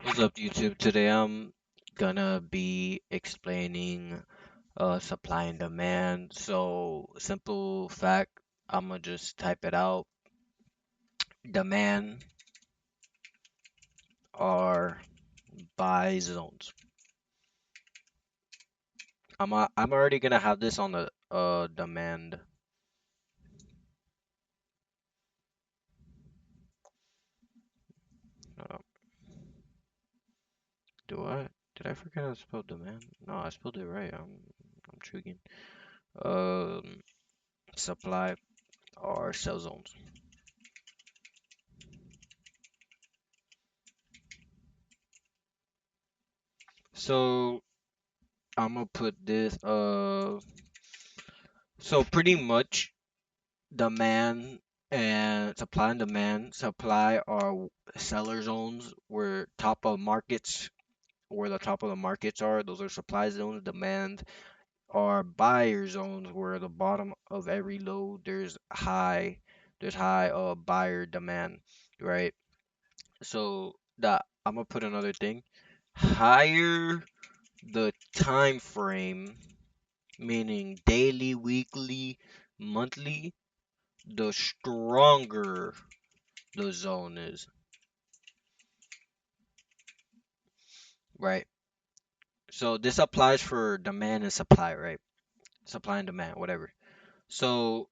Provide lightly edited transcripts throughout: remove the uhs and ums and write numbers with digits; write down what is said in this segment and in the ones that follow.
What's up, YouTube? Today I'm gonna be explaining supply and demand. So, simple fact, I'm gonna just type it out. Demand are buy zones. I'm already gonna have this on the demand. Uh, do I? Did I forget how to spell demand? No, I spelled it right. I'm triggering. Um, Supply are sell zones. So I'm gonna put this. So pretty much demand and supply and demand. Supply are seller zones where top of markets, where the top of the markets are. Those are supply zones. Demand are buyer zones where the bottom of every low there's high buyer demand, right? So that I'm gonna put another thing. Higher the time frame, meaning daily, weekly, monthly, the stronger the zone is, right? So this applies for demand and supply, right? Supply and demand, whatever. So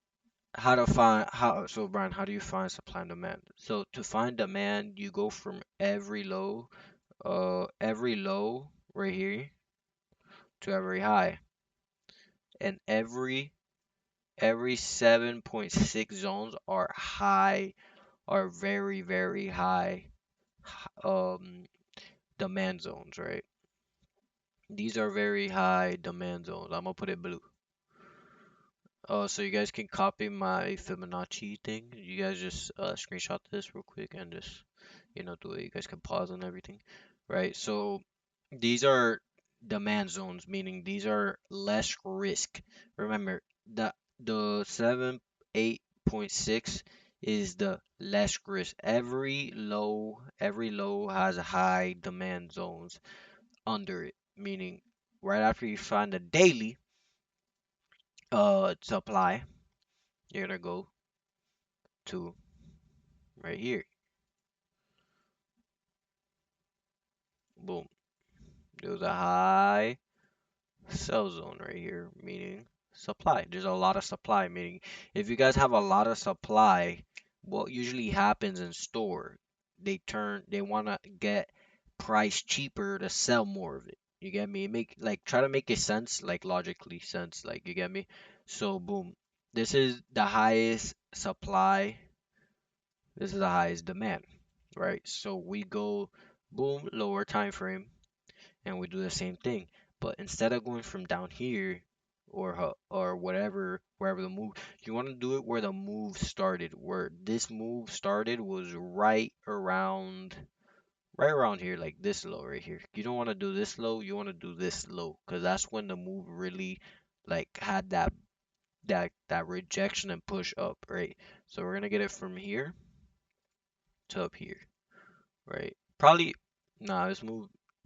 so Brian, how do you find supply and demand? So to find demand, you go from every low right here to every high. And every 7.6 zones are high, are very, very high demand zones, right? These are very high demand zones. I'm gonna put it blue. So you guys can copy my Fibonacci thing. You guys just screenshot this real quick and just do it. You guys can pause and everything, right? So these are demand zones, meaning these are less risk. Remember that the 8.6 is the less risk. Every low has high demand zones under it, meaning right after you find the daily supply, you're gonna go to right here. Boom. There's a high sell zone right here, meaning supply. There's a lot of supply, meaning if you guys have a lot of supply, what usually happens in store, they wanna get price cheaper to sell more of it. You get me? Try to make it sense, like logically sense, like you get me? So boom. This is the highest supply, this is the highest demand, right? So we go boom, lower time frame, and we do the same thing. But instead of going from down here or whatever, wherever the move, you want to do it where the move started. Where this move started was right around here, like this low right here. You don't want to do this low, you want to do this low, because that's when the move really like had that rejection and push up, right? So we're gonna get it from here to up here, right? Probably, nah,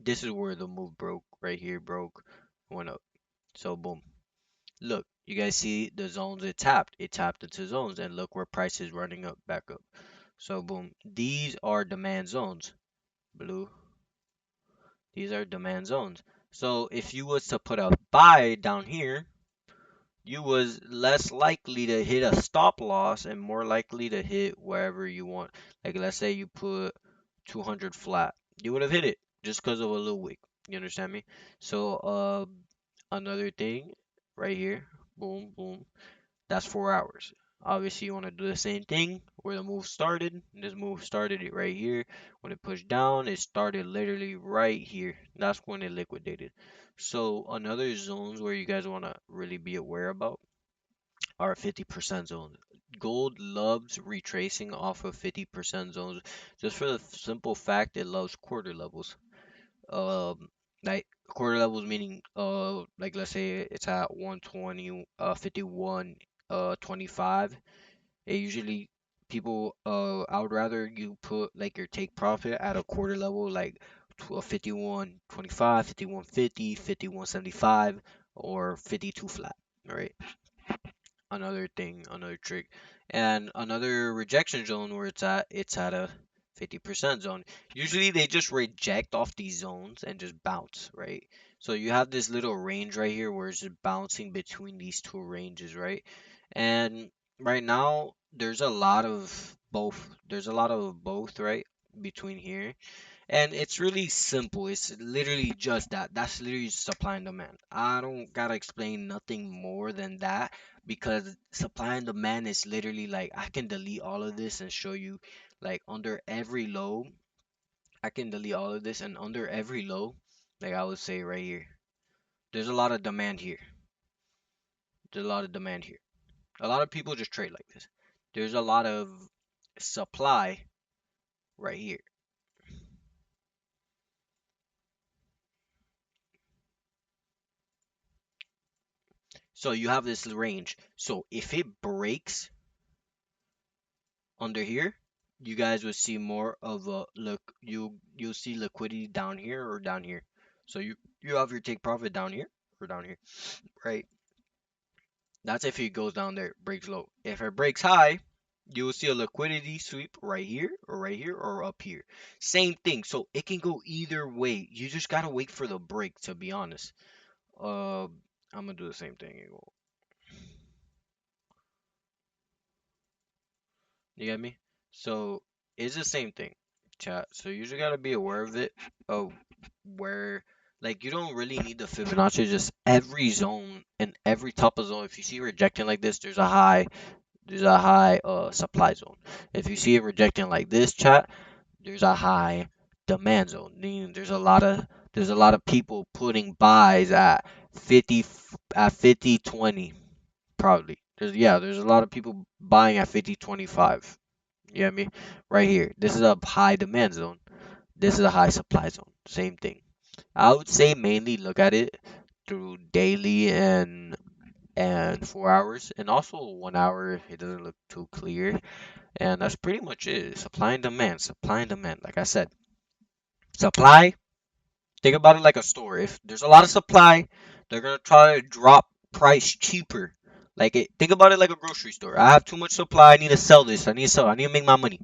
this is where the move broke, right here, broke, went up. So boom. Look, you guys see the zones it tapped. It tapped into zones, and look where price is running up, back up. So boom. These are demand zones. Blue. These are demand zones. So if you was to put a buy down here, you was less likely to hit a stop loss and more likely to hit wherever you want. Like let's say you put 200 flat, you would have hit it just because of a little wick. You understand me? So another thing right here, boom, boom. That's 4 hours. Obviously, you want to do the same thing where the move started. This move started it right here. When it pushed down, it started literally right here. That's when it liquidated. So another zones where you guys want to really be aware about are 50% zones. Gold loves retracing off of 50% zones just for the simple fact it loves quarter levels. Um, like quarter levels meaning like let's say it's at 120, 51, 25. It usually people I would rather you put like your take profit at a quarter level like 51.25, 51.50, 51.75, or 52 flat. All right. Another thing, another trick. And another rejection zone where it's at a 50% zone. Usually they just reject off these zones and just bounce, right? So you have this little range right here where it's just bouncing between these two ranges, right? And right now there's a lot of both. There's a lot of both, right? Between here. And it's really simple. It's literally just that. That's literally supply and demand. I don't gotta explain nothing more than that because supply and demand is literally like I can delete all of this and show you like under every low. I can delete all of this and under every low, like I would say right here, there's a lot of demand here. There's a lot of demand here. A lot of people just trade like this. There's a lot of supply right here. So you have this range. So if it breaks under here, you guys will see more of a look. You'll see liquidity down here or down here. So you have your take profit down here or down here, right? That's if it goes down there, breaks low. If it breaks high, you will see a liquidity sweep right here, or up here. Same thing. So it can go either way. You just gotta wait for the break, to be honest. Uh, I'm gonna do the same thing. You get me? So it's the same thing, chat. So you just gotta be aware of it, of where like you don't really need the Fibonacci, just every zone and every type of zone. If you see rejecting like this, there's a high supply zone. If you see it rejecting like this, chat, there's a high demand zone. Meaning there's a lot of people putting buys at 50 at 50.20 probably. There's a lot of people buying at 50.25. You know what I mean? Right here. This is a high demand zone. This is a high supply zone. Same thing. I would say mainly look at it through daily and 4 hours and also 1 hour if it doesn't look too clear. And that's pretty much it. Supply and demand. Supply and demand. Like I said, supply. Think about it like a store. If there's a lot of supply, they're gonna try to drop price cheaper. Think about it like a grocery store. I have too much supply. I need to sell this. I need to sell. I need to make my money.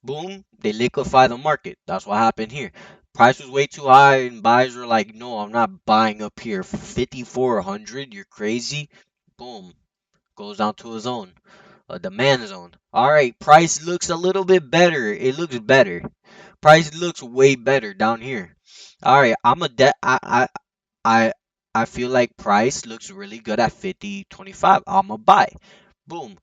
Boom, they liquefy the market. That's what happened here. Price was way too high, and buyers were like, "No, I'm not buying up here. 5,400. You're crazy." Boom, goes down to a zone, a demand zone. All right, price looks a little bit better. It looks better. Price looks way better down here. All right, I'm a de- I I feel like price looks really good at 50.25. I'm a buy. Boom.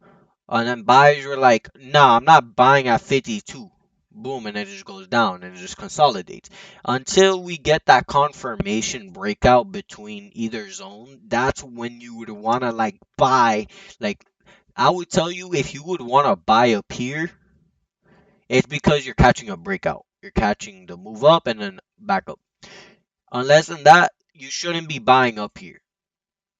And then buyers were like, nah, I'm not buying at 52. Boom, and it just goes down and it just consolidates. Until we get that confirmation breakout between either zone, that's when you would want to like buy. Like, I would tell you if you would want to buy up here, it's because you're catching a breakout. You're catching the move up and then back up. Unless in that, you shouldn't be buying up here.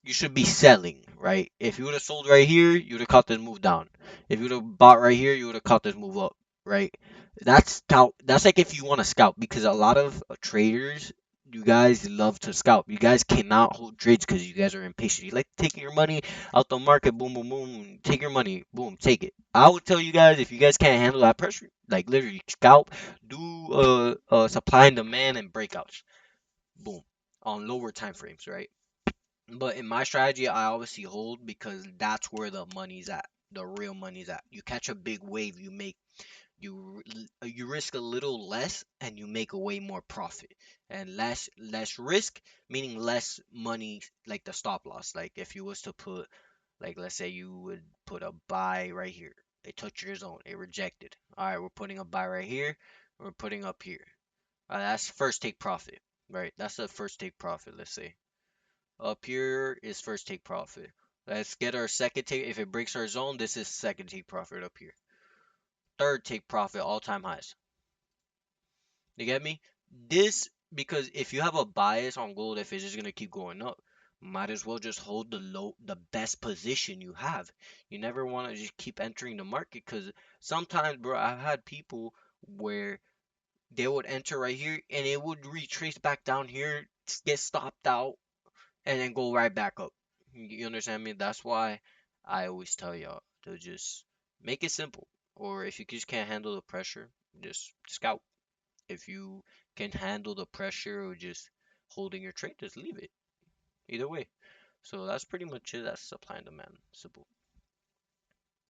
You should be selling, right? If you would have sold right here, you would have caught this move down. If you would have bought right here, you would have caught this move up, right? That's scout. That's like if you want to scout because a lot of traders, you guys love to scout. You guys cannot hold trades because you guys are impatient. You like taking your money out the market, boom, boom, boom. Take your money, boom, take it. I would tell you guys if you guys can't handle that pressure, like literally scout, do supply and demand and breakouts, boom, on lower time frames, right? But in my strategy, I obviously hold because that's where the money's at. The real money's at. You catch a big wave, you risk a little less and you make a way more profit. And less risk meaning less money like the stop loss. Like if you was to put like let's say you would put a buy right here. It touched your zone, it rejected. All right, we're putting a buy right here. We're putting up here. That's first take profit, right? That's the first take profit, let's say. Up here is first take profit. Let's get our second take. If it breaks our zone, this is second take profit up here. Third take profit, all time highs. You get me? This, because if you have a bias on gold, if it's just gonna keep going up, might as well just hold the best position you have. You never want to just keep entering the market because sometimes, bro, I've had people where they would enter right here and it would retrace back down here, get stopped out, and then go right back up. You understand me? That's why I always tell y'all to just make it simple. Or if you just can't handle the pressure, just scout. If you can handle the pressure or just holding your trade, just leave it. Either way. So that's pretty much it. That's supply and demand. Simple.